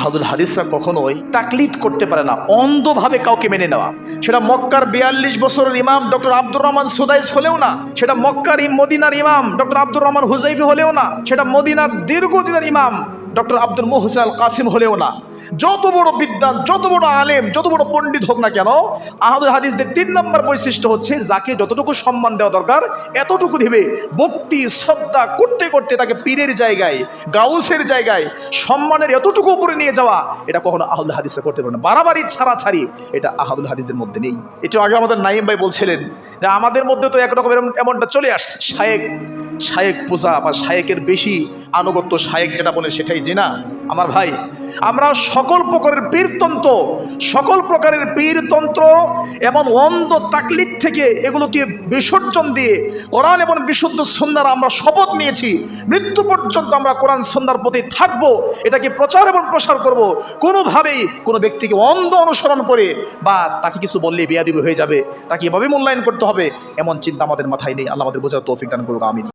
আহলুল হাদিসরা কখনোই তাকলিদ করতে পারে না, অন্ধভাবে কাউকে মেনে নেওয়া। সেটা মক্কার 42 বছরের ইমাম ডক্টর আব্দুর রহমান সুদাইস হলেও না, সেটা মক্কার মদিনার ইমাম ডক্টর আব্দুর রহমান হুজাইফি হলেও না, সেটা মদিনার দীর্ঘদিনের ইমাম ডক্টর আব্দুল মুহসিন আল কাসিম হলেও না। যত বড় বিদ্বান, যত বড় আলেম, যত বড় পণ্ডিত হোক না কেন, আহলুল হাদিসদের 3 নম্বর বৈশিষ্ট্য হচ্ছে যাকে যতটুকু সম্মান দেওয়া দরকার এতটুকু দিবে। ভক্তি শ্রদ্ধা করতে করতে তাকে পীরের জায়গায়, গাউসের জায়গায় সম্মানের এতটুকু উপরে নিয়ে যাওয়া, এটা কখনো আহলুল হাদিসরা করতে পারে না। বাড়াবাড়ি ছাড়াছাড়ি এটা আহলুল হাদিসের মধ্যে নেই। একটু আগে আমাদের নাইম ভাই বলছিলেন যে আমাদের মধ্যে তো একরকম এমনটা চলে আসছে, শায়েক পূজা বা শায়েকের বেশি আনুগত্য, শায়েক যেটা বলে সেটাই জেনা। আমার ভাই, আমরা সকল প্রকারের পীরতন্ত্র এবং অন্ধ তাকলিদ থেকে এগুলোকে বিসর্জন দিয়ে কোরআন এবং বিশুদ্ধ সুন্নাহর আমরা শপথ নিয়েছি মৃত্যু পর্যন্ত আমরা কোরআন সুন্নাহর প্রতি থাকবো, এটাকে প্রচার এবং প্রসার করব। কোনোভাবেই কোনো ব্যক্তিকে অন্ধ অনুসরণ করে বা তাকে কিছু বললে বেয়াদবি হয়ে যাবে, তাকে এভাবে মূল্যায়ন করতে হবে, এমন চিন্তা আমাদের মাথায় নেই। আল্লাহ আমাদের বোঝার তৌফিক দান করুক, আমিন।